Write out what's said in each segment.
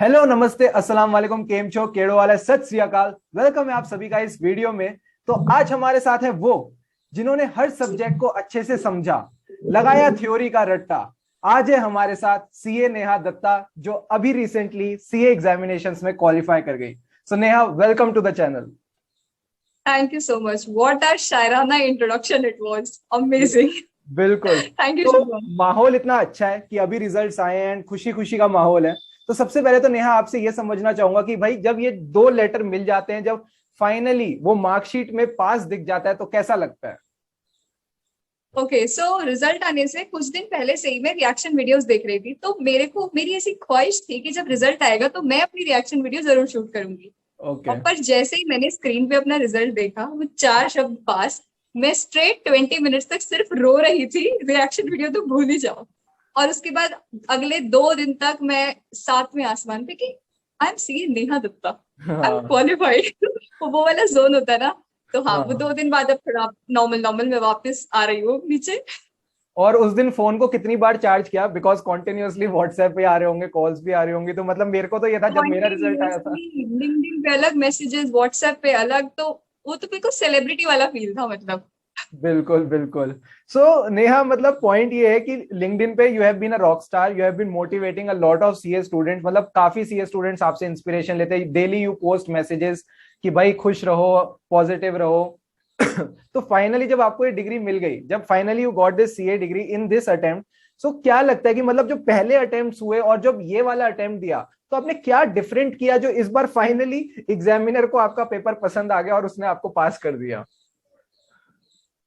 Hello, नमस्ते, अस्सलाम वालेकुम, केम छो, केड़ो वाला, सत श्री अकाल। वेलकम है आप सभी का इस वीडियो में। तो आज हमारे साथ है वो जिन्होंने हर सब्जेक्ट को अच्छे से समझा, लगाया थ्योरी का रट्टा। आज है हमारे साथ सीए नेहा दत्ता, जो अभी रिसेंटली सीए एग्जामिनेशंस में क्वालिफाई कर गई। So Neha, welcome to the channel. Thank you so much. What a Shairana introduction it was. Amazing. बिल्कुल। Thank you तो so much. माहौल इतना अच्छा है कि अभी रिजल्ट्स आए हैं एंड खुशी खुशी का माहौल है। तो सबसे पहले तो नेहा आपसे ये समझना चाहूंगा कि भाई, जब ये दो लेटर मिल जाते हैं, जब फाइनली वो मार्कशीट में पास दिख जाता है, तो कैसा लगता है? ओके सो रिजल्ट आने से कुछ दिन पहले से ही मैं रिएक्शन वीडियोस देख रही थी, तो मेरी ऐसी ख्वाहिश थी कि जब रिजल्ट आएगा तो मैं अपनी रिएक्शन वीडियो जरूर शूट करूंगी। ओके। और पर जैसे ही मैंने स्क्रीन पे अपना रिजल्ट देखा, वो चार शब्द पास, मैं स्ट्रेट 20 मिनट्स तक सिर्फ रो रही थी। रिएक्शन वीडियो तो भूल ही जाओ। और उसके बाद अगले 2 दिन तक मैं सातवें आसमान पे कि I am C Neha Datta, I am हाँ। क्वालिफाइड। वो वाला जोन होता है ना। तो हाँ, वो हाँ। 2 दिन बाद अब थोड़ा नॉर्मल नॉर्मल में वापस आ रही हूँ नीचे। और उस दिन फोन को कितनी बार चार्ज किया? बिकॉज कॉन्टिन्यूअसली व्हाट्सएप पे आ रहे होंगे, कॉल्स भी आ रही होंगी। तो मतलब मेरे को तो ये था जब मेरा रिजल्ट आया था। कॉन्टिन्यूसली लिंक्डइन पे अलग मैसेजेस, व्हाट्सएप पे अलग, तो वो तो बिल्कुल सेलिब्रिटी वाला फील था मतलब। बिल्कुल बिल्कुल। सो नेहा, मतलब पॉइंट ये है कि लिंक्डइन पे you have been a rock star, you have been motivating a lot of CA students. मतलब काफी सीए स्टूडेंट्स आपसे इंस्पिरेशन लेते हैं, डेली यू पोस्ट मैसेजेस कि भाई खुश रहो, पॉजिटिव रहो। तो फाइनली जब आपको ये डिग्री मिल गई, जब finally you got this CA degree in this attempt, so क्या लगता है कि मतलब जो पहले अटेम्प्ट हुए और जब ये वाला अटेम्प्ट दिया, तो आपने क्या डिफरेंट किया जो इस बार फाइनली एग्जामिनर को आपका पेपर पसंद आ गया और उसने आपको पास कर दिया?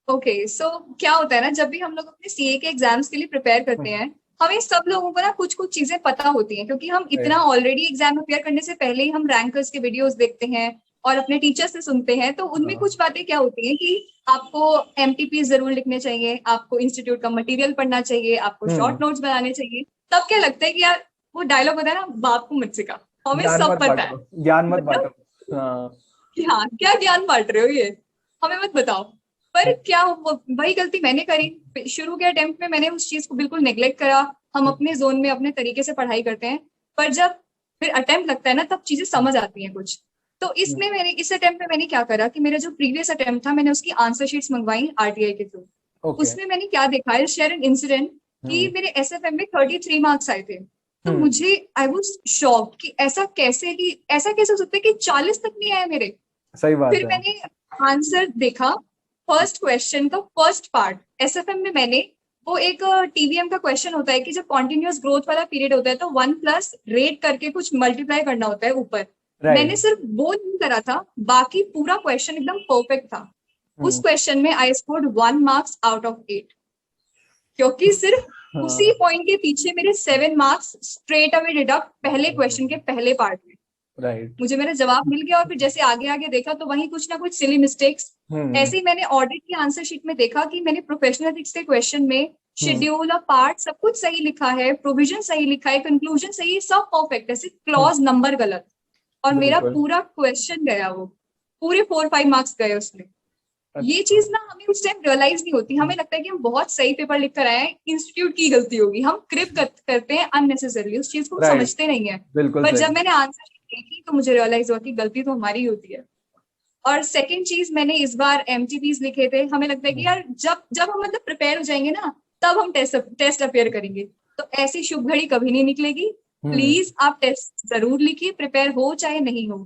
ओके सो क्या होता है ना, जब भी हम लोग अपने सीए के एग्जाम्स के लिए प्रिपेयर करते हैं, हमें सब लोगों को ना कुछ कुछ चीजें पता होती हैं, क्योंकि हम इतना ऑलरेडी एग्जाम अपियर करने से पहले ही हम रैंकर्स के वीडियोस देखते हैं और अपने टीचर से सुनते हैं। तो उनमें हाँ। कुछ बातें क्या होती हैं कि आपको एमटीपी जरूर लिखने चाहिए, आपको इंस्टीट्यूट का मटेरियल पढ़ना चाहिए, आपको हम्म। शॉर्ट नोट्स बनाने चाहिए। तब क्या लगता है कि यार, वो डायलॉग होता है ना, बाप को मत सिखा, हमें ज्ञान सब मत पता है। बांटो, ज्ञान मत मतलब बांटो। हाँ। कि हाँ, क्या ज्ञान बांट रहे हो ये, हमें मत बताओ। पर क्या वही गलती मैंने करी शुरू के अटेम्प्ट में, मैंने उस चीज को बिल्कुल नेग्लेक्ट करा। हम अपने जोन में अपने तरीके से पढ़ाई करते हैं, पर जब फिर अटेम्प्ट लगता है ना, तब चीजें समझ आती हैं कुछ। तो इसमें मैंने इस अटेम्प्ट में मैंने क्या करा कि मेरा जो प्रीवियस अटेम्प्ट था, मैंने उसकी आंसर शीट्स मंगवाई आरटीआई के थ्रू। ओके। उसमें मैंने क्या देखा, आई शेयर एन इंसिडेंट, कि हम्म। मेरे एसएफएम में 33 मार्क्स आए थे। तो हम्म। मुझे आई वाज शॉक्ड कि ऐसा कैसे हो सकता है कि 40 तक नहीं आए मेरे। सही बात फिर है। मैंने आंसर देखा, फर्स्ट क्वेश्चन का फर्स्ट पार्ट एसएफएम में मैंने, वो एक टीवीएम का क्वेश्चन होता है कि जब कॉन्टिन्यूअस ग्रोथ वाला पीरियड होता है तो 1+ रेट करके कुछ मल्टीप्लाई करना होता है ऊपर। मैंने राइट। सिर्फ वो नहीं करा था, बाकी पूरा क्वेश्चन एकदम परफेक्ट था। उस हम्म। क्वेश्चन में I scored 1 marks out of 8, क्योंकि सिर्फ उसी हाँ। पॉइंट के पीछे मेरे 7 मार्क्स स्ट्रेट अवे डिडक्ट पहले क्वेश्चन के पहले पार्ट में। राइट। मुझे मेरा जवाब मिल गया, और फिर जैसे आगे आगे देखा तो वहीं कुछ ना कुछ सिली मिस्टेक्स। हम्म। ऐसे ही मैंने ऑडिट की आंसर शीट में देखा कि मैंने प्रोफेशनल एथिक्स के क्वेश्चन में हम्म। शेड्यूल और पार्ट सब कुछ सही लिखा है, प्रोविजन सही लिखा है, कंक्लूजन सही है, सब परफेक्ट है, सिर्फ हम्म। क्लॉज नंबर गलत। और मेरा बिल्कुल। पूरा क्वेश्चन गया, वो पूरे 4-5 मार्क्स गए उसमें। ये अच्छा। चीज ना हमें उस टाइम रियलाइज नहीं होती, हमें लगता है कि हम बहुत सही पेपर लिख कर आए हैं, इंस्टीट्यूट की गलती होगी, हम करते हैं अननेसेसरली, उस चीज को हम राइट। समझते नहीं है। बिल्कुल पर सही। जब मैंने आंसर देखी तो मुझे रियलाइज हुआ कि गलती तो हमारी ही होती है। और सेकंड चीज, मैंने इस बार एमटीपीज लिखे थे। हमें लगता है कि हम्म। यार, जब जब हम मतलब प्रिपेयर हो जाएंगे ना, तब हम टेस्ट अपेयर करेंगे। तो ऐसी शुभ घड़ी कभी नहीं निकलेगी। हम्म। प्लीज आप टेस्ट जरूर लिखिए, प्रिपेयर हो चाहे नहीं हो।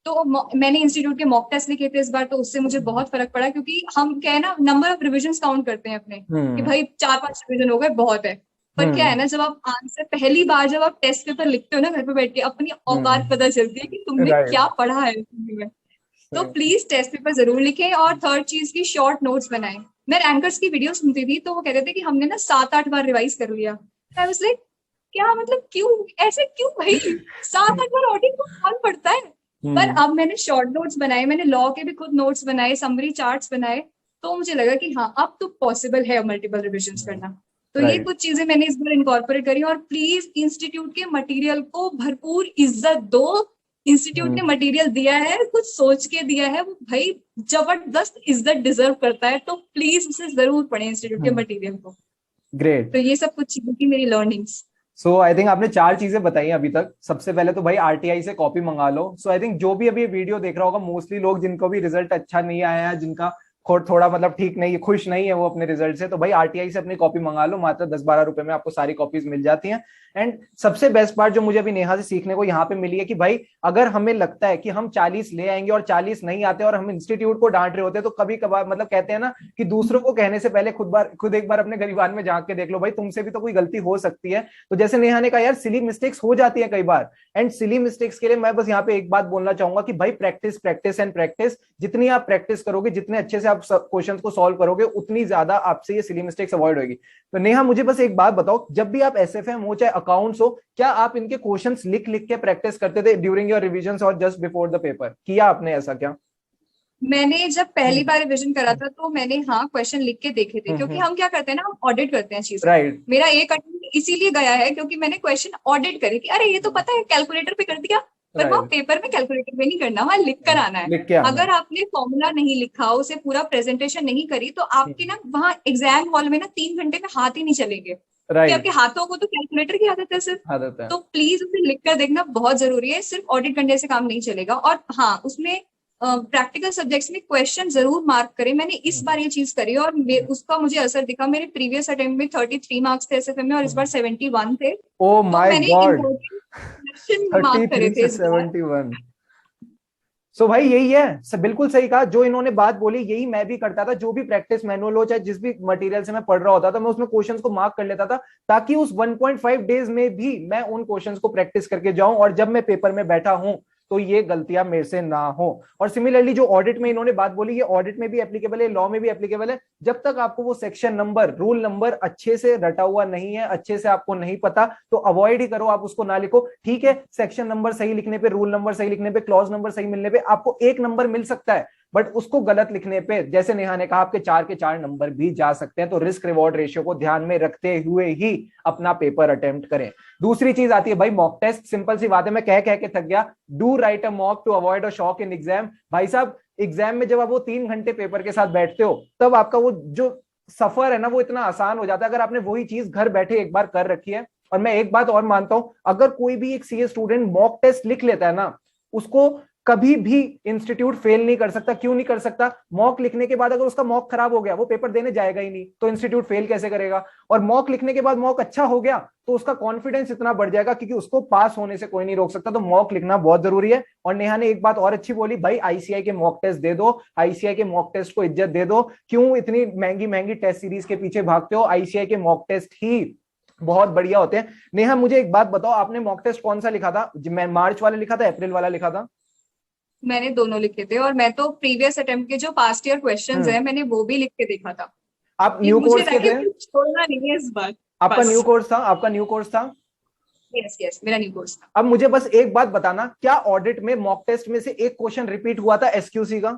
तो मैंने इंस्टीट्यूट के मॉक टेस्ट लिखे थे इस बार, तो उससे मुझे बहुत फर्क पड़ा, क्योंकि हम क्या है ना, नंबर ऑफ रिविजन काउंट करते हैं अपने, कि हम्म। भाई 4-5 रिविजन हो गए बहुत है। पर क्या है हम्म। ना, जब आप आंसर पहली बार जब आप टेस्ट पेपर लिखते हो ना घर पे बैठ के, अपनी औकात हम्म। पता चलती है कि तुमने राइट। क्या पढ़ा है जिंदगी में। तो सही। प्लीज टेस्ट पेपर जरूर लिखें, और थर्ड चीज की शॉर्ट नोट्स बनाएं। मैं रैंकर्स की वीडियो सुनती थी, तो वो कहते थे कि हमने ना 7-8 बार रिवाइज कर लिया। आई वाज लाइक, क्या मतलब, क्यों ऐसे, क्यों भाई, 7-8 बार ऑडिट को कौन पढ़ता है। पर हम्म। अब मैंने शॉर्ट नोट्स बनाए, मैंने लॉ के भी खुद नोट्स बनाए, समरी चार्ट्स बनाए। तो मुझे लगा कि हाँ, अब तो पॉसिबल है मल्टीपल रिविजन करना। तो ये राइट। कुछ चीजें मैंने इस बार इनकॉर्पोरेट करी। और प्लीज इंस्टीट्यूट के मटेरियल को भरपूर इज्जत दो। इंस्टीट्यूट ने हम्म। मटेरियल दिया है, कुछ सोच के दिया है, वो भाई जबरदस्त इज्जत डिजर्व करता है, तो प्लीज उसे जरूर पढ़े इंस्टीट्यूट के मटेरियल को। ग्रेट। तो ये सब कुछ चीजें थी मेरी लर्निंग्स। सो आई थिंक आपने 4 चीजें बताई हैं अभी तक। सबसे पहले तो भाई आरटीआई से कॉपी मंगा लो। सो आई थिंक जो भी अभी ये वीडियो देख रहा होगा, मोस्टली लोग जिनको भी रिजल्ट अच्छा नहीं आया है, जिनका थोड़ा मतलब ठीक नहीं है, खुश नहीं है वो अपने रिजल्ट से, तो भाई आरटीआई से अपनी कॉपी मंगा लो। मात्र 10-12 रुपए में आपको सारी कॉपीज मिल जाती हैं। एंड सबसे बेस्ट पार्ट जो मुझे अभी नेहा से सीखने को यहाँ पे मिली है कि भाई अगर हमें लगता है कि हम 40 ले आएंगे और 40 नहीं आते और हम इंस्टीट्यूट को डांट रहे होते हैं, तो कभी कभार मतलब कहते हैं ना कि दूसरों को कहने से पहले खुद एक बार अपने गरीबान में झांक के देख लो, भाई तुमसे भी तो कोई गलती हो सकती है। तो जैसे नेहा ने कहा यार, सिली मिस्टेक्स हो जाती है कई बार। एंड सिली मिस्टेक्स के लिए मैं बस यहाँ पे एक बात बोलना चाहूंगा कि भाई प्रैक्टिस प्रैक्टिस एंड प्रैक्टिस। जितनी आप प्रैक्टिस करोगे, जितने अच्छे से आप क्वेश्चन को सॉल्व करोगे, उतनी ज्यादा आपसे ये सिली मिस्टेक्स अवॉइड होगी। तो नेहा मुझे बस एक बात बताओ, जब भी आप एसएफएम हो चाहे अकाउंट्स हो, क्या आप इनके क्वेश्चंस लिख लिख के प्रैक्टिस करते थे ड्यूरिंग योर रिविजन और जस्ट बिफोर द पेपर? किया आपने ऐसा क्या? मैंने जब पहली बार रिविजन करा था तो मैंने हाँ क्वेश्चन लिख के देखे थे, क्योंकि हम क्या करते हैं ना, हम ऑडिट करते हैं चीज। राइट। मेरा एक अटेम्प्ट इसीलिए गया है क्योंकि मैंने क्वेश्चन ऑडिट करी थी। अरे ये तो पता है कैलकुलेटर पे कर दिया, पर वहाँ पेपर में कैलकुलेटर पे नहीं करना, वहाँ लिख कर आना है। लिख के आना। अगर आपने फॉर्मूला नहीं लिखा, उसे पूरा प्रेजेंटेशन नहीं करी, तो आपके ना वहाँ एग्जाम हॉल में ना 3 घंटे में हाथ ही नहीं चलेंगे। कि आपके हाथों को तो कैलकुलेटर की आदत है सिर्फ। आदत है। तो प्लीज उसे लिख कर देखना बहुत जरूरी है, सिर्फ ऑडिट करने से काम नहीं चलेगा। और हाँ, उसमें प्रैक्टिकल सब्जेक्ट्स में क्वेश्चन जरूर मार्क करें। मैंने इस बार ये चीज करी और उसका मुझे असर दिखा। मेरे प्रीवियस अटेम्प्ट में 33 मार्क्स थे एसएफएम में और इस बार 71 थे। ओ तो माय मैंने गॉड, इम्पोर्टेंट क्वेश्चन मार्क करे 33 थे से इस बार। 71। सो भाई यही है, बिल्कुल सही कहा जो इन्होंने बात बोली, यही मैं भी करता था। जो भी प्रैक्टिस मैनुअल हो चाहे जिस भी मटेरियल से मैं पढ़ रहा होता था, मैं उसमें क्वेश्चंस को मार्क कर लेता था, ताकि उस 1.5 डेज में भी मैं उन क्वेश्चंस को प्रैक्टिस करके जाऊं और जब मैं पेपर में बैठा हूं तो ये गलतियां मेरे से ना हो। और सिमिलरली जो ऑडिट में इन्होंने बात बोली, ये ऑडिट में भी एप्लीकेबल है, लॉ में भी एप्लीकेबल है। जब तक आपको वो सेक्शन नंबर, रूल नंबर अच्छे से रटा हुआ नहीं है, अच्छे से आपको नहीं पता, तो अवॉइड ही करो, आप उसको ना लिखो। ठीक है, सेक्शन नंबर सही लिखने पे, रूल नंबर सही लिखने पे, क्लॉज नंबर सही मिलने पे आपको 1 नंबर मिल सकता है, बट उसको गलत लिखने पे, जैसे नेहा ने कहा, आपके 4 के 4 नंबर भी जा सकते हैं। तो रिस्क रिवॉर्ड रेशियो को ध्यान में रखते हुए ही अपना पेपर अटेम्प्ट करें। दूसरी चीज आती है भाई मॉक टेस्ट। सिंपल सी बात है, मैं कह कह के थक गया। Do write a mock to avoid a shock in exam. भाई साहब, एग्जाम में जब आप वो 3 घंटे पेपर के साथ बैठते हो, तब आपका वो जो सफर है ना, वो इतना आसान हो जाता है अगर आपने वही चीज घर बैठे एक बार कर रखी है। और मैं एक बात और मानता हूं, अगर कोई भी एक सीए स्टूडेंट मॉक टेस्ट लिख लेता है ना, उसको कभी भी इंस्टीट्यूट फेल नहीं कर सकता। क्यों नहीं कर सकता? मॉक लिखने के बाद अगर उसका मॉक खराब हो गया, वो पेपर देने जाएगा ही नहीं, तो इंस्टीट्यूट फेल कैसे करेगा? और मॉक लिखने के बाद मॉक अच्छा हो गया तो उसका कॉन्फिडेंस इतना बढ़ जाएगा, क्योंकि उसको पास होने से कोई नहीं रोक सकता। तो मॉक लिखना बहुत जरूरी है। और नेहा ने एक बात और अच्छी बोली, भाई आईसीआई के मॉक टेस्ट दे दो, आईसीआई के मॉक टेस्ट को इज्जत दे दो। क्यों इतनी महंगी महंगी टेस्ट सीरीज के पीछे भागते हो? आईसीआई के मॉक टेस्ट ही बहुत बढ़िया होते हैं। नेहा मुझे एक बात बताओ, आपने मॉक टेस्ट कौन सा लिखा था? मैं मार्च वाला लिखा था, अप्रैल वाला लिखा था? मैंने दोनों लिखे थे, और मैं तो प्रीवियस अटेम्प्ट के जो पास्ट ईयर क्वेश्चंस है मैंने वो भी लिख के देखा था आप कि न्यू मुझे कोर्स के ताकि थे? कुछ छोड़ना नहीं है इस बार। आपका न्यू कोर्स था? आपका न्यू कोर्स था? यस यस, मेरा न्यू कोर्स था। अब मुझे बस एक बात बताना, क्या ऑडिट में मॉक टेस्ट में से एक क्वेश्चन रिपीट हुआ था एसक्यूसी का?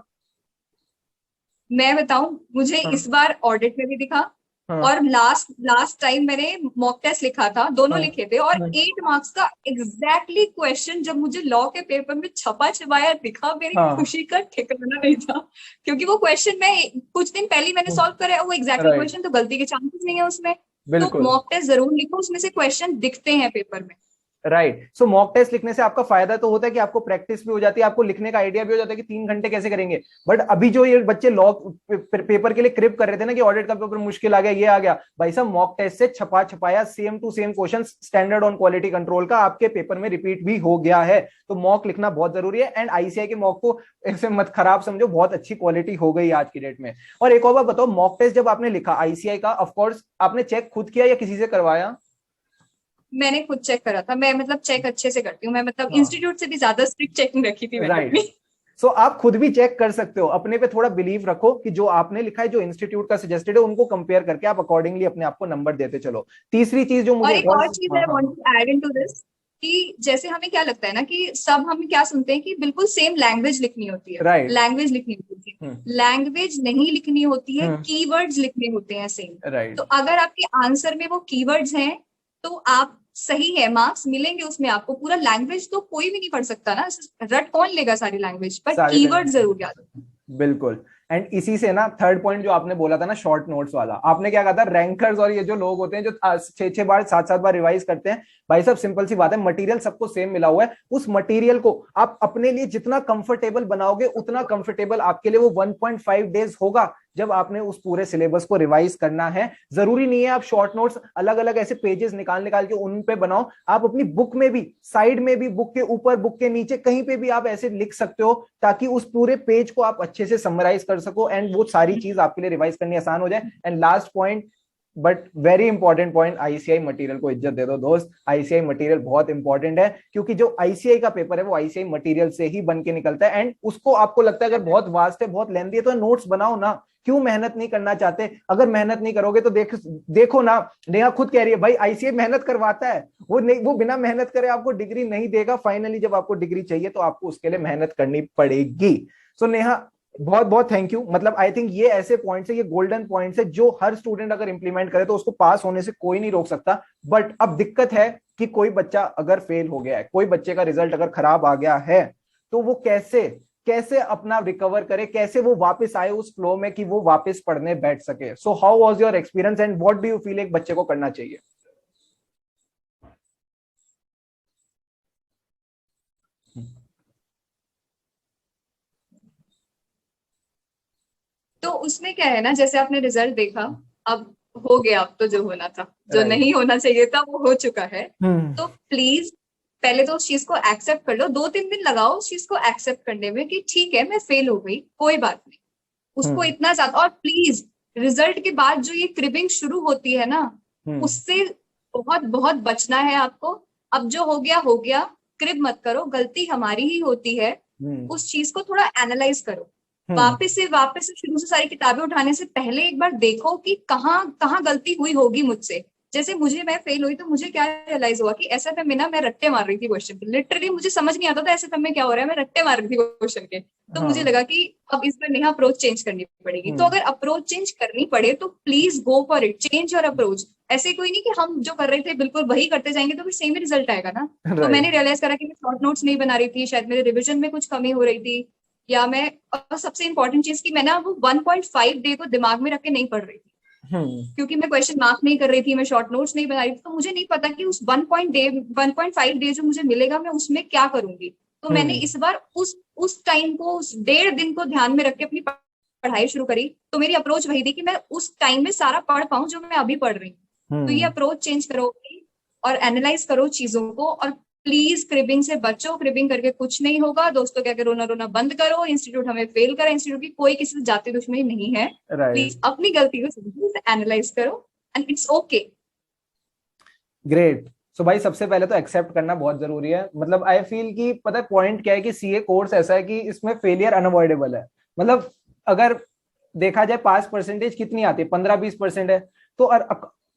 मैं बताऊं, मुझे हाँ, इस बार ऑडिट में भी दिखा, हाँ, और लास्ट लास्ट टाइम मैंने मॉक टेस्ट लिखा था, दोनों हाँ, लिखे थे, और हाँ, 8 मार्क्स का एग्जैक्टली क्वेश्चन जब मुझे लॉ के पेपर में छपा छपाया दिखा, मेरी हाँ, खुशी का ठिकाना नहीं था। क्योंकि वो क्वेश्चन मैं कुछ दिन पहले ही मैंने सॉल्व करा है, वो एग्जैक्टली राइट, क्वेश्चन, तो गलती के चांसेस नहीं है उसमें। तो बिल्कुल मॉक टेस्ट जरूर लिखो, उसमें से क्वेश्चन दिखते हैं पेपर में। राइट। सो मॉक टेस्ट लिखने से आपका फायदा तो होता है कि आपको प्रैक्टिस भी हो जाती है, आपको लिखने का आइडिया भी हो जाता है कि 3 घंटे कैसे करेंगे। बट अभी जो ये बच्चे लॉ पेपर के लिए क्रिप कर रहे थे ना कि ऑडिट का पेपर मुश्किल आ गया, ये आ गया, भाई साहब मॉक टेस्ट से छपा छपाया same to same question standard on quality control का आपके पेपर में रिपीट भी हो गया है। तो मॉक लिखना बहुत जरूरी है। एंड आईसीआई के मॉक को ऐसे मत खराब समझो, बहुत अच्छी क्वालिटी हो गई आज की डेट में। और एक और बात बताओ, मॉक टेस्ट जब आपने लिखा आईसीआई का, ऑफकोर्स आपने चेक खुद किया या किसी से करवाया? मैंने खुद चेक करा था। मैं मतलब चेक अच्छे से करती हूँ, मैं मतलब हाँ, इंस्टीट्यूट से भी ज्यादा स्ट्रिक्ट चेकिंग रखी थी मैंने राइट। अपनी। सो आप खुद भी चेक कर सकते हो, अपने पे थोड़ा बिलीव रखो कि जो आपने लिखा है, जो इंस्टीट्यूट का सजेस्टेड है, उनको कंपेयर करके आप अकॉर्डिंगली अपने आप को नंबर देते चलो। तीसरी चीज जो और मुझे एक और चीज हाँ, आई हाँ, want to add into this, कि जैसे हमें क्या लगता है ना कि सब हम क्या सुनते हैं कि बिल्कुल सेम लैंग्वेज लिखनी होती है, राइट, लैंग्वेज लिखनी होती है। लैंग्वेज नहीं लिखनी होती है, हम्म, कीवर्ड्स लिखने होते हैं सेम। राइट, तो अगर आपके आंसर में वो कीवर्ड्स हैं तो आप सही है, मार्क्स मिलेंगे उसमें आपको। पूरा लैंग्वेज तो कोई भी नहीं पढ़ सकता ना, रट कौन लेगा सारी लैंग्वेज, पर सारे कीवर्ड लैंग्वेज। जरूर याद रखना। बिल्कुल। एंड इसी से ना थर्ड पॉइंट जो आपने बोला था ना शॉर्ट नोट्स वाला, आपने क्या कहा था, रैंकर्स और ये जो लोग होते हैं जो 6-6 बार 7-7 बार रिवाइज करते हैं, भाई साहब सिंपल सी बात है, मटेरियल सबको सेम मिला हुआ है, उस मटेरियल को आप अपने लिए जितना कंफर्टेबल बनाओगे उतना कंफर्टेबल आपके लिए वो 1.5 डेज होगा जब आपने उस पूरे सिलेबस को रिवाइज करना है। जरूरी नहीं है आप शॉर्ट नोट्स अलग अलग ऐसे पेजेस निकाल निकाल के उन पे बनाओ, आप अपनी बुक में भी, साइड में भी, बुक के ऊपर, बुक के नीचे, कहीं पे भी आप ऐसे लिख सकते हो ताकि उस पूरे पेज को आप अच्छे से समराइज कर सको एंड वो सारी चीज आपके लिए रिवाइज करनी आसान हो जाए। And last point, but very important point, ICI material को इज्जत दे दो दोस्त। आईसीआई मटेरियल बहुत इंपॉर्टेंट है, क्योंकि जो आईसीआई का पेपर है वो आईसीआई मटेरियल से ही बन के निकलता है। एंड उसको आपको लगता है अगर बहुत वास्ट है, बहुत लेंदी है, तो नोट्स बनाओ ना, क्यों मेहनत नहीं करना चाहते? अगर मेहनत नहीं करोगे तो देखो ना, नेहा खुद कह रही है भाई आईसीआई मेहनत करवाता है, वो बिना मेहनत करे आपको डिग्री नहीं देगा। फाइनली जब आपको डिग्री चाहिए तो आपको उसके लिए मेहनत करनी पड़ेगी। सो नेहा बहुत बहुत थैंक यू। मतलब आई थिंक ये ऐसे पॉइंट्स है, ये गोल्डन पॉइंट्स है जो हर स्टूडेंट अगर इंप्लीमेंट करे तो उसको पास होने से कोई नहीं रोक सकता। बट अब दिक्कत है कि कोई बच्चा अगर फेल हो गया है, कोई बच्चे का रिजल्ट अगर खराब आ गया है, तो वो कैसे कैसे अपना रिकवर करे, कैसे वो वापस आए उस फ्लो में कि वो वापस पढ़ने बैठ सके। So how was your experience and what do you feel एक बच्चे को करना चाहिए? तो उसमें क्या है ना, जैसे आपने रिजल्ट देखा, अब हो गया, अब तो जो होना था, जो राइट। नहीं होना चाहिए था वो हो चुका है। हम्म। तो प्लीज पहले तो उस चीज को एक्सेप्ट कर लो, 2-3 दिन लगाओ उस चीज को एक्सेप्ट करने में कि ठीक है मैं फेल हो गई, कोई बात नहीं। उसको हम्म। इतना ज्यादा, और प्लीज रिजल्ट के बाद जो ये क्रिबिंग शुरू होती है ना, हम्म। उससे बहुत बहुत बचना है आपको। अब जो हो गया हो गया, क्रिब मत करो, गलती हमारी ही होती है। हम्म। उस चीज को थोड़ा एनालाइज करो, हम्म। वापस से शुरू से सारी किताबें उठाने से पहले एक बार देखो कि कहाँ कहाँ गलती हुई होगी मुझसे। जैसे मैं फेल हुई तो मुझे क्या रियलाइज हुआ कि एसएफएम में ना मैं रट्टे मार रही थी क्वेश्चन के, लिटरली मुझे समझ नहीं आता था एसएफएम में क्या हो रहा है, मैं रट्टे मार रही थी क्वेश्चन के। तो मुझे हाँ। लगा कि अब इस बार नेहा अप्रोच चेंज करनी पड़ेगी। तो हम्म। अगर अप्रोच चेंज करनी पड़े तो please go for it, change your approach. ऐसे कोई नहीं कि हम जो कर रहे थे बिल्कुल वही करते जाएंगे तो फिर सेम ही रिजल्ट आएगा ना। तो मैंने राइट। रियलाइज करा कि मैं शॉर्ट नोट्स नहीं बना रही थी, शायद मेरे रिविजन में कुछ कमी हो रही थी, या मैं, और सबसे इंपॉर्टेंट चीज कि मैं ना वो 1.5 डे को दिमाग में रख के नहीं पढ़ रही थी, हम्म। क्योंकि मैं क्वेश्चन मार्क नहीं कर रही थी, मैं शॉर्ट नोट्स नहीं बना रही थी, तो मुझे नहीं पता कि उस 1.5 डे जो मुझे मिलेगा मैं उसमें क्या करूंगी। तो मैंने हम्म। इस बार उस टाइम को, उस 1.5 दिन को ध्यान में रख के अपनी पढ़ाई शुरू करी। तो मेरी अप्रोच वही थी कि मैं उस टाइम में सारा पढ़ पाऊं जो मैं अभी पढ़ रही हूँ। तो ये हम्म। अप्रोच चेंज करो और एनालाइज करो चीजों को, और प्लीज क्रिबिंग से बचो। क्रिबिंग करके कुछ नहीं होगा दोस्तों, क्या करो, रोना रोना बंद करो, इंस्टीट्यूट हमें फेल करा, इंस्टीट्यूट की कोई किसी से जाति दुश्मनी नहीं है। राइट। प्लीज अपनी गलती को समझो, एनालाइज करो, एंड इट्स ओके। ग्रेट। सो भाई सबसे पहले तो एक्सेप्ट करना बहुत जरूरी है। मतलब आई फील कि पता है पॉइंट क्या है कि सीए कोर्स ऐसा है कि इसमें फेलियर अनअवॉइडेबल है। मतलब अगर देखा जाए पास परसेंटेज कितनी आती है, 15-20% है, तो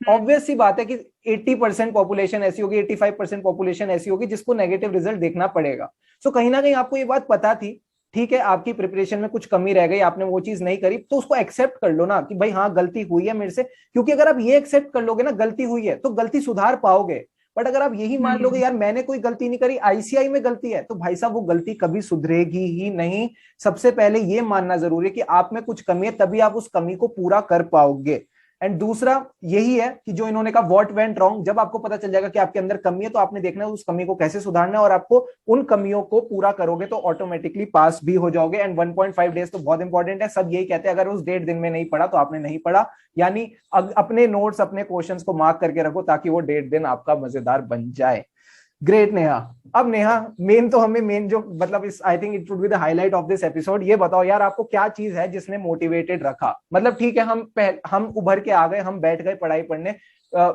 ऑब्वियस सी बात है कि 80% पॉपुलेशन ऐसी होगी, 85% पॉपुलेशन ऐसी होगी जिसको नेगेटिव रिजल्ट देखना पड़ेगा। सो कहीं ना कहीं आपको ये बात पता थी, ठीक है, आपकी प्रिपरेशन में कुछ कमी रह गई, आपने वो चीज नहीं करी, तो उसको एक्सेप्ट कर लो ना कि भाई हाँ गलती हुई है मेरे से। क्योंकि अगर आप ये एक्सेप्ट कर लोगे ना गलती हुई है तो गलती सुधार पाओगे। बट अगर आप यही मान लोगे यार मैंने कोई गलती नहीं करी, आईसीआई में गलती है, तो भाई साहब वो गलती कभी सुधरेगी ही नहीं। सबसे पहले ये मानना जरूरी है कि आप में कुछ कमी है, तभी आप उस कमी को पूरा कर पाओगे। एंड दूसरा यही है कि जो इन्होंने कहा व्हाट वेंट रॉन्ग, जब आपको पता चल जाएगा कि आपके अंदर कमी है तो आपने देखना है उस कमी को कैसे सुधारना है, और आपको उन कमियों को पूरा करोगे तो ऑटोमेटिकली पास भी हो जाओगे। एंड 1.5 डेज तो बहुत इंपॉर्टेंट है, सब यही कहते हैं अगर उस 1.5 दिन में नहीं पढ़ा तो आपने नहीं पढ़ा। यानी अपने नोट्स अपने क्वेश्चंस को मार्क करके रखो ताकि वो 1.5 दिन आपका मजेदार बन जाए। ग्रेट नेहा। अब नेहा मेन तो हमें मेन जो मतलब इस I think it would be the highlight of this episode, ये बताओ यार आपको क्या चीज है जिसने मोटिवेटेड रखा? मतलब ठीक है हम उभर के आ गए, हम बैठ गए पढ़ाई पढ़ने,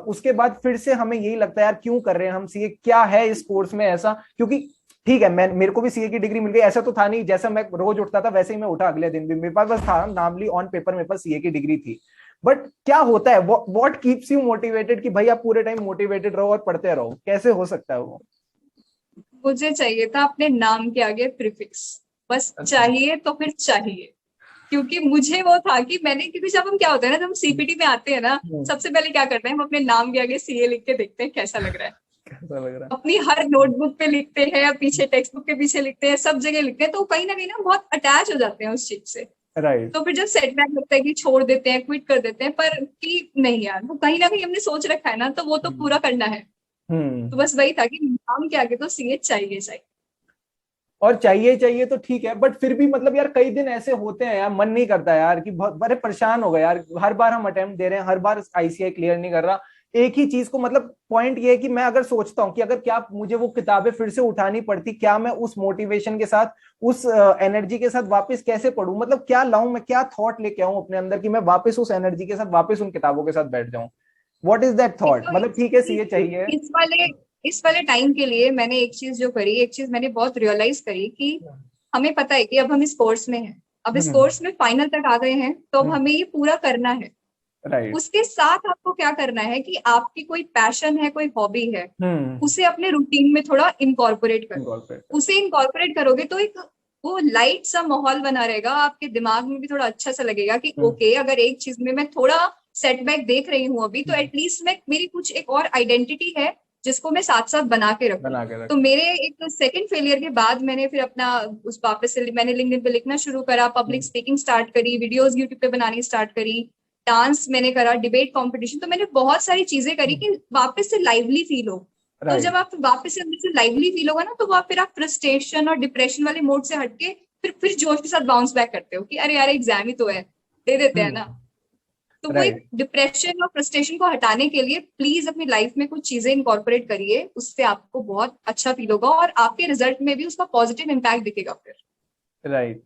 उसके बाद फिर से हमें यही लगता है यार क्यों कर रहे हैं हम सीए, क्या है इस कोर्स में ऐसा? क्योंकि ठीक है मेरे को भी सीए की डिग्री मिल गई, ऐसा तो था नहीं जैसा मैं रोज उठता था वैसे ही मैं उठा अगले दिन भी, मेरे पास बस था नामली ऑन पेपर मेरे पास सीए की डिग्री थी। बट क्या होता है, व्हाट कीप्स यू मोटिवेटेड कि भाई आप पूरे टाइम मोटिवेटेड रहो और पढ़ते रहो, कैसे हो सकता है वो? मुझे चाहिए था अपने नाम के आगे प्रीफिक्स, बस अच्छा। चाहिए तो फिर चाहिए। क्योंकि मुझे वो था कि मैंने, क्योंकि जब हम क्या होता है ना, जब हम सीपीटी में आते हैं ना, सबसे पहले क्या करते हैं, हम अपने नाम के आगे सीए लिख के देखते हैं कैसा लग रहा है। कैसा लग रहा अपनी हर नोटबुक पे लिखते हैं, पीछे टेक्स्ट बुक के पीछे लिखते हैं, सब जगह लिखते हैं, तो कहीं ना बहुत अटैच हो जाते हैं उस चीज से। राइट। तो फिर जब सेटबैक लगता है कि छोड़ देते हैं, क्विट कर देते हैं, पर कि नहीं यार, वो कहीं ना कहीं हमने सोच रखा है ना, तो वो तो पूरा करना है। तो हम्म। बस वही था कि नाम के आगे तो सीएच चाहिए चाहिए। और चाहिए चाहिए तो ठीक है, बट फिर भी मतलब यार कई दिन ऐसे होते हैं यार, मन नहीं करता यार कि बहुत बड़े परेशान हो गए यार, हर बार हम अटेम्प्ट दे रहे हैं, हर बार आईसीआई क्लियर नहीं कर रहा। एक ही चीज को मतलब पॉइंट ये है कि मैं अगर सोचता हूँ कि अगर क्या मुझे वो किताबें फिर से उठानी पड़ती, क्या मैं उस मोटिवेशन के साथ, उस एनर्जी के साथ वापस कैसे पढूं, मतलब क्या लाऊं मैं, क्या थॉट लेके आऊं अपने अंदर कि मैं वापस उस एनर्जी के साथ वापस उन किताबों के साथ बैठ जाऊं। व्हाट इज दैट एक थॉट, तो मतलब ठीक है सीए चाहिए। इस वाले टाइम के लिए मैंने एक चीज जो करी, एक चीज मैंने बहुत रियलाइज करी कि हमें पता है कि अब हम इस कोर्स में हैं, अब इस हम्म। कोर्स में फाइनल तक आ गए हैं, तो अब हम्म। हमें ये पूरा करना है। राइट। उसके साथ आपको क्या करना है कि आपकी कोई पैशन है, कोई हॉबी है, हम्म। उसे अपने रूटीन में थोड़ा इनकॉर्पोरेट करो। इनकॉर्पोरेट। उसे इनकॉर्पोरेट करोगे तो एक वो लाइट सा माहौल बना रहेगा, आपके दिमाग में भी थोड़ा अच्छा सा लगेगा कि हम्म। ओके, अगर एक चीज में मैं थोड़ा सेटबैक देख रही हूँ अभी, तो हम्म। एटलीस्ट मैं मेरी कुछ एक और आइडेंटिटी है जिसको मैं साथ साथ बना के रखूं। बना के तो रख। मेरे एक सेकंड फेलियर के बाद मैंने फिर अपना उस वापस से मैंने लिंक्डइन पे लिखना शुरू करा, पब्लिक स्पीकिंग स्टार्ट करी, वीडियोस यूट्यूब पे बनानी स्टार्ट करी, डांस मैंने करा, डिबेट कंपटीशन, तो मैंने बहुत सारी चीजें करी कि वापस से लाइवली फील हो। तो जब राइट। आप वापस से अंदर से लाइवली फील होगा ना, तो वो आप फिर आप फ्रस्ट्रेशन और डिप्रेशन वाले मोड से हटके फिर जोश के साथ बाउंस बैक करते हो कि अरे यार एग्जाम ही तो है, दे देते हैं ना। हम्म। तो वो एक राइट। डिप्रेशन और फ्रस्ट्रेशन को हटाने के लिए प्लीज अपनी लाइफ में कुछ चीजें इंकॉर्पोरेट करिए, उससे आपको बहुत अच्छा फील होगा और आपके रिजल्ट में भी उसका पॉजिटिव इम्पैक्ट दिखेगा फिर। राइट।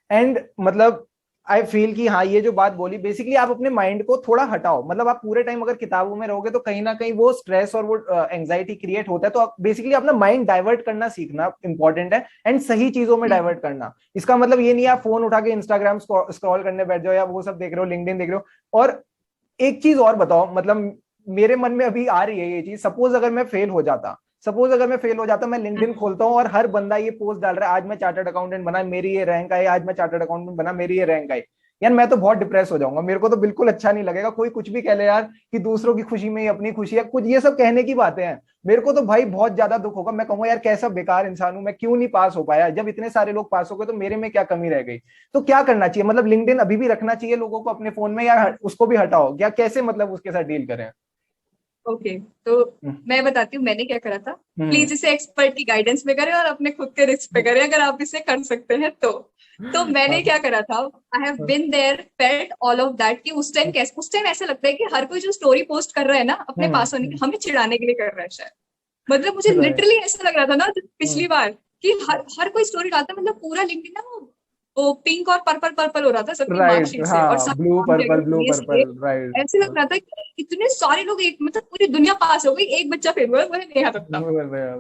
एंड मतलब आई फील कि हाँ, ये जो बात बोली बेसिकली आप अपने माइंड को थोड़ा हटाओ, मतलब आप पूरे टाइम अगर किताबों में रहोगे तो कहीं ना कहीं वो स्ट्रेस और वो एंजाइटी क्रिएट होता है, तो आप बेसिकली अपना माइंड डाइवर्ट करना सीखना इंपॉर्टेंट है, एंड सही चीजों में डाइवर्ट करना। इसका मतलब ये नहीं है आप फोन उठा के इंस्टाग्राम स्क्रॉल करने बैठ जाओ या वो सब देख रहे हो, लिंक्डइन देख रहे हो। और एक चीज और बताओ, मतलब मेरे मन में अभी आ रही है ये चीज, सपोज अगर मैं फेल हो जाता, मैं लिंक्डइन खोलता हूँ और हर बंदा ये पोस्ट डाल रहा है, आज मैं चार्टर्ड अकाउंटेंट बना, मेरी ये रैंक आई, आज मैं चार्टर्ड अकाउंटेंट बना, मेरी ये रैंक आई। यार मैं तो बहुत डिप्रेस हो जाऊंगा, मेरे को तो बिल्कुल अच्छा नहीं लगेगा, कोई कुछ भी कह ले यार कि दूसरों की खुशी में ही अपनी खुशी है, कुछ ये सब कहने की बातें हैं। मेरे को तो भाई बहुत ज्यादा दुख होगा, मैं कहूंगा यार कैसा बेकार इंसान हूं मैं, क्यों नहीं पास हो पाया, जब इतने सारे लोग पास हो गए तो मेरे में क्या कमी रह गई। तो क्या करना चाहिए, मतलब लिंक्डइन अभी भी रखना चाहिए लोगों को अपने फोन में, या उसको भी हटाओ, या कैसे मतलब उसके साथ डील करें। ओके, तो मैं बताती हूँ मैंने क्या करा था। हम्म। प्लीज इसे एक्सपर्ट की गाइडेंस में करें और अपने खुद के रिस्क पे करें, अगर आप इसे कर सकते हैं तो मैंने हाँ। क्या करा था, I have been there, felt all of that कि उस टाइम ऐसा लगता है कि हर कोई जो स्टोरी पोस्ट कर रहा है ना अपने पास होने की, हमें चिढ़ाने के लिए कर रहा है शायद। मतलब मुझे राइट। लिटरली ऐसा लग रहा था ना पिछली बार कि हर कोई स्टोरी डालता है, मतलब पूरा लिंक्डइन ना वो पिंक और पर्पल पर्पल हो रहा था सबकी राइट। मार्कशीट से, और हाँ, सब ब्लू काम पर्पल, ब्लू ये पर्पल, से राइट। ऐसे लग रहा था कि इतने सारे लोग, एक मतलब पूरी दुनिया पास हो गई, एक बच्चा फेल हुआ, वो नेहा दत्ता।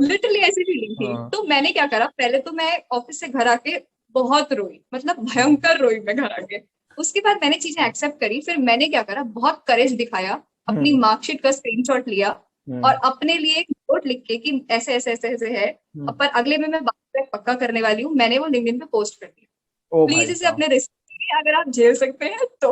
लिटरली ऐसी फीलिंग थी। हाँ। तो मैंने क्या करा, पहले तो मैं ऑफिस से घर आके बहुत रोई, मतलब भयंकर रोई मैं घर आके। उसके बाद मैंने चीजें एक्सेप्ट करी, फिर मैंने क्या करा, बहुत करेज दिखाया, अपनी हम्म। मार्कशीट का स्क्रीनशॉट लिया और हम्म। अपने लिए एक नोट लिख के कि ऐसे ऐसे ऐसे ऐसे है, हम्म। पर अगले में मैं बात पक्का करने वाली हूँ, मैंने वो लिंक्डइन पे पोस्ट कर दिया। ओ प्लीज भाई इसे साहब, अपने रिस्क अगर आप झेल सकते हैं तो।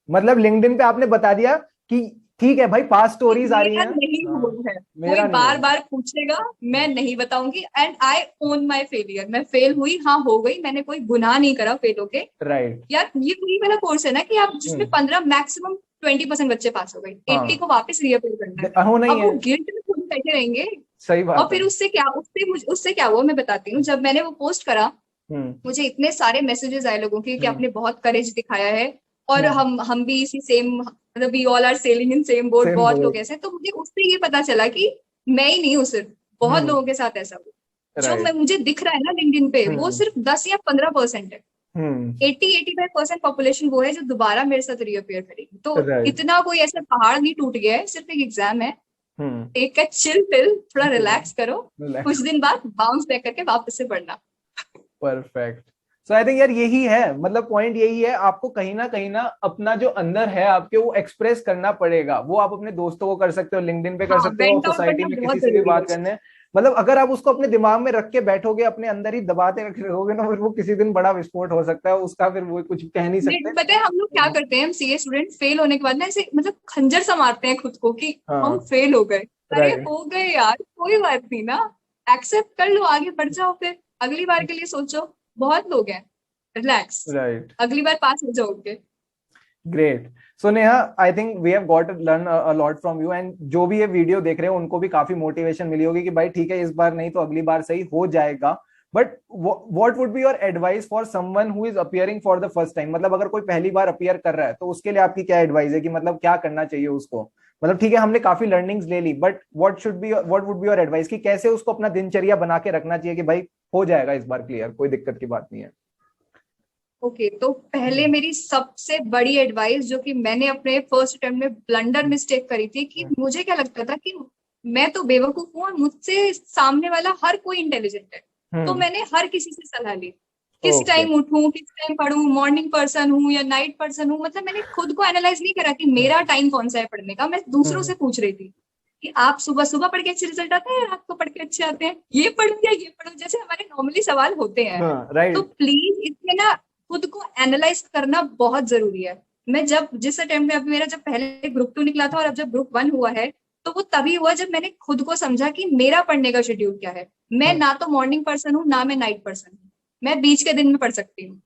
मतलब लिंक्डइन पे आपने बता दिया कि ठीक है भाई, पास कि स्टोरीज आ रही मेरा हैं। नहीं हुआ हाँ। है, कोई मेरा नहीं बार होगा। बार पूछेगा, मैं नहीं बताऊंगी, and I own my failure, मैं फेल हुई, हाँ हो गई, मैंने कोई गुनाह नहीं करा फेल होके। राइट। यार ये वही वाला कोर्स है ना कि आप जिसमें 15 मैक्सिमम 20% बच्चे पास हो गए, 80 हाँ, को वापस रीअपियर करना है। होना ही अब वो है। गिल्ट में थोड़ी बैठे रहेंगे। सही और बात है। फिर उससे क्या हुआ मैं बताती हूँ, जब मैंने वो पोस्ट करा, हम्म। मुझे इतने सारे मैसेजेस आए लोगों के कि हम्म। आपने बहुत करेज दिखाया है, और हम्म। हम भी इसी सेम, मतलब we all are sailing in same boat, same बहुत लोग बोट। ऐसे हैं। तो मुझे उससे ये पता चला कि मैं ही नहीं हूँ सिर्फ, बहुत हम्म। लोगों के साथ ऐसा हुआ। जो राइट। मुझे दिख रहा है ना लिंक्डइन पे, वो हम्म। सिर्फ 10 या 15% है। हम्म। 80-85% पॉपुलेशन वो है जो दोबारा मेरे साथ रीअपियर करेगी। तो राइट। इतना कोई ऐसा पहाड़ नहीं टूट गया है, सिर्फ एक एग्जाम है। हम्म। टेक अ चिल पिल, थोड़ा रिलैक्स करो, कुछ रिलैक्स। दिन बाद बाउंस बैक करके वापस से पढ़ना। परफेक्ट। सो आई थिंक यार यही है, मतलब पॉइंट यही है, आपको कहीं ना अपना जो अंदर है आपके, वो एक्सप्रेस करना पड़ेगा। वो आप अपने दोस्तों को कर सकते हो, लिंक्डइन पे कर हाँ, सकते हो, वेंट आउट सोसाइटी करना में किसी बहुत से भी जरूरी है। बात करने। मतलब अगर आप उसको अपने दिमाग में रख के बैठोगे, अपने अंदर ही दबाते रखोगे ना, फिर वो किसी दिन बड़ा विस्फोट हो सकता है उसका, फिर वो कुछ कह नहीं सकते। पता है हम लोग क्या करते हैं, हम सीए स्टूडेंट फेल होने के बाद ना ऐसे मतलब खंजर सा मारते हैं खुद को कि हम हाँ। फेल हो गए। अरे राइट। हो गए यार, कोई बात नहीं ना, एक्सेप्ट कर लो, आगे बढ़ जाओ, फिर अगली बार के लिए सोचो। बहुत लोग हैं रिलैक्स, राइट, अगली बार पास हो जाओगे। Great. So Neha, I think we have got learn a lot from you, and जो भी ये वीडियो देख रहे हैं उनको भी काफी मोटिवेशन मिली होगी कि भाई ठीक है, इस बार नहीं तो अगली बार सही हो जाएगा। But what would be your advice for someone who is appearing for the first time? मतलब अगर कोई पहली बार अपीयर कर रहा है तो उसके लिए आपकी क्या एडवाइस है कि मतलब क्या करना चाहिए उसको? मतलब ठीक है, हमने काफी लर्निंग्स ले ली, but what would be your advice कि कैसे उसको अपना दिनचर्या बना के रखना चाहिए कि भाई हो जाएगा इस बार क्लियर, कोई दिक्कत की बात नहीं है। ओके, तो पहले मेरी सबसे बड़ी एडवाइस जो कि मैंने अपने फर्स्ट अटेम्प्ट में ब्लंडर मिस्टेक करी थी, कि मुझे क्या लगता था कि मैं तो बेवकूफ हूँ और मुझसे सामने वाला हर कोई इंटेलिजेंट है। तो मैंने हर किसी से सलाह ली, किस ओके। टाइम उठूं, किस टाइम पढूं, मॉर्निंग पर्सन हूँ या नाइट पर्सन हूँ। मतलब मैंने खुद को एनालाइज नहीं करा कि मेरा टाइम कौन सा है पढ़ने का। मैं दूसरों से पूछ रही थी कि आप सुबह सुबह पढ़ के अच्छे रिजल्ट आते हैं, रात को पढ़ के अच्छे आते हैं, ये पढ़ूं या ये पढ़ूं, जैसे हमारे नॉर्मली सवाल होते हैं। हाँ, तो राइट। प्लीज इसमें ना खुद को एनालाइज करना बहुत जरूरी है। मैं जब जिस अटेम्प्ट में, अभी मेरा जब पहले ग्रुप 2 निकला था और अब जब ग्रुप 1 हुआ है, तो वो तभी हुआ जब मैंने खुद को समझा कि मेरा पढ़ने का शेड्यूल क्या है। मैं ना तो मॉर्निंग पर्सन हूँ, ना मैं नाइट पर्सन हूँ, मैं बीच के दिन में पढ़ सकती हूँ।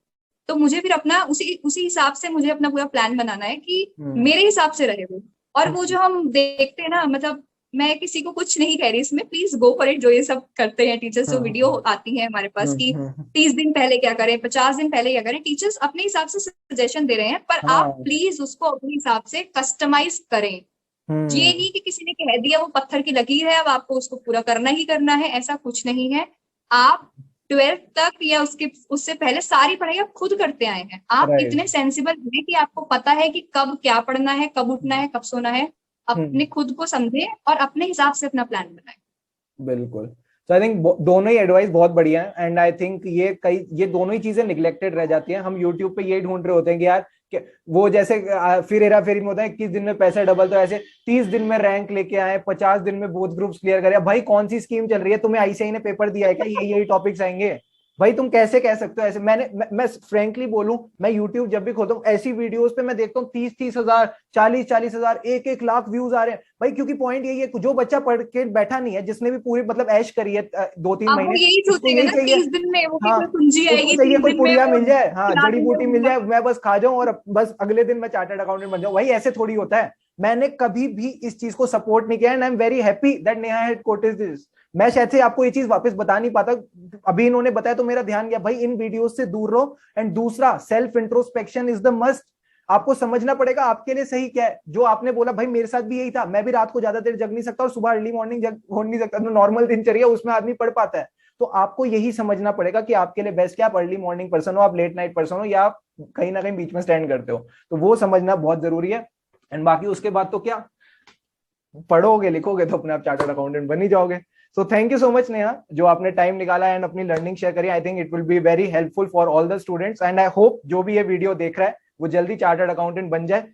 तो मुझे फिर अपना उसी उसी हिसाब से मुझे अपना पूरा प्लान बनाना है कि मेरे हिसाब से रहे वो। और वो जो हम देखते हैं ना, मतलब मैं किसी को कुछ नहीं कह रही इसमें, प्लीज गो फॉर इट। जो ये सब करते हैं टीचर्स, जो वीडियो आती है हमारे पास कि 30 दिन पहले क्या करें, 50 दिन पहले क्या करें, टीचर्स अपने हिसाब से सजेशन दे रहे हैं, पर आप हाँ। प्लीज उसको अपने हिसाब से कस्टमाइज करें। ये हम्म। नहीं कि किसी ने कह दिया वो पत्थर की लकीर है, अब आपको उसको पूरा करना ही करना है, ऐसा कुछ नहीं है। आप 12th तक या उससे पहले सारी पढ़ाई आप खुद करते आए हैं। आप राइट। इतने सेंसिबल हैं कि आपको पता है कि कब क्या पढ़ना है, कब उठना है, कब सोना है। अपने हम्म। खुद को समझे और अपने हिसाब से अपना प्लान बनाए। बिल्कुल। तो आई थिंक दोनों ही एडवाइस बहुत बढ़िया है, एंड आई थिंक ये दोनों ही चीजें निगलेक्टेड रह जाती हैं। हम यूट्यूब पे यही ढूंढ रहे होते हैं कि यार वो जैसे फिर हेरा फेरी में होता है 21 दिन में पैसा डबल, तो ऐसे 30 दिन में रैंक लेके आए, 50 दिन में बोथ ग्रुप्स क्लियर करे। भाई कौन सी स्कीम चल रही है? तुम्हें आईसीआई ने पेपर दिया है क्या यही टॉपिक्स आएंगे? भाई तुम कैसे कह सकते हो ऐसे? मैं फ्रेंकली बोलूं, मैं यूट्यूब जब भी खोलता हूँ ऐसी वीडियोस पे मैं देखता हूँ 30-30 हजार, 40-40 हजार, 1-1 लाख व्यूज आ रहे हैं। भाई क्योंकि पॉइंट यही है, जो बच्चा पढ़ के बैठा नहीं है, जिसने भी पूरी मतलब ऐश करी है 2-3 अब वो महीने, यही उसको सोचेगा यही ना चाहिए। 30 दिन में वो भी हाँ, कोई कुंजी उसको आएगी, चाहिए 30 कोई दिन में पुड़िया वो मिल जाए, हाँ, खिला जड़ी देंगे बूटी मिल वो। जाए, मैं बस खा जाऊं और बस अगले दिन मैं चार्टर्ड अकाउंटेंट बन जाऊं। भाई ऐसे थोड़ी होता है। मैंने कभी भी इस चीज को सपोर्ट नहीं किया, and I am very happy that Neha had coated this. मैं शायद से आपको ये चीज वापस बता नहीं पाता, अभी इन्होंने बताया तो मेरा ध्यान गया। भाई इन वीडियोस से दूर रहो, एंड दूसरा self introspection is the must. आपको समझना पड़ेगा आपके लिए सही क्या है। जो आपने बोला भाई मेरे साथ भी यही था, मैं भी रात को ज्यादा देर जग नहीं सकता और सुबह अर्ली मॉर्निंग जग हो नहीं सकता। नॉर्मल दिनचर्या उसमें आदमी पढ़ पाता है। तो आपको यही समझना पड़ेगा कि आपके लिए बेस्ट क्या, आप अर्ली मॉर्निंग पर्सन हो, आप लेट नाइट पर्सन हो, या आप कहीं ना कहीं बीच में स्टैंड करते हो। तो वो समझना बहुत जरूरी है। एंड बाकी उसके बाद तो क्या, पढ़ोगे लिखोगे तो अपने आप चार्टर्ड अकाउंटेंट बन ही जाओगे। So thank you so much Neha, जो आपने टाइम निकाला एंड अपनी लर्निंग शेयर करी। I think it will be very helpful for all the students, and I hope जो भी ये वीडियो देख रहा है वो जल्दी चार्टर्ड अकाउंटेंट बन जाए।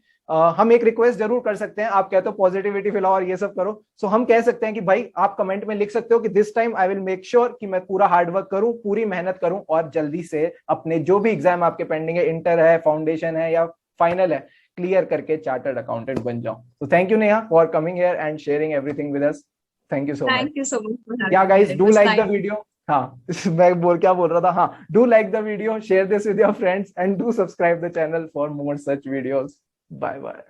हम एक रिक्वेस्ट जरूर कर सकते हैं, आप कहते हो पॉजिटिविटी फैलाओ और ये सब करो, सो हम कह सकते हैं कि भाई आप कमेंट में लिख सकते हो कि this time I will make sure कि मैं पूरा हार्डवर्क करूं, पूरी मेहनत करूं और जल्दी से अपने जो भी एग्जाम आपके पेंडिंग है, इंटर है, फाउंडेशन है या फाइनल है, क्लियर करके चार्टर्ड अकाउंटेंट बन जाओ। तो thank you Neha for coming here and sharing everything with us. Thank you so much. Thank you so much for ya having me, guys, it do was like the nice. Video. हाँ मैं क्या बोल रहा था, हाँ, do like the video, share this with your friends and do subscribe the channel for more such videos. Bye bye.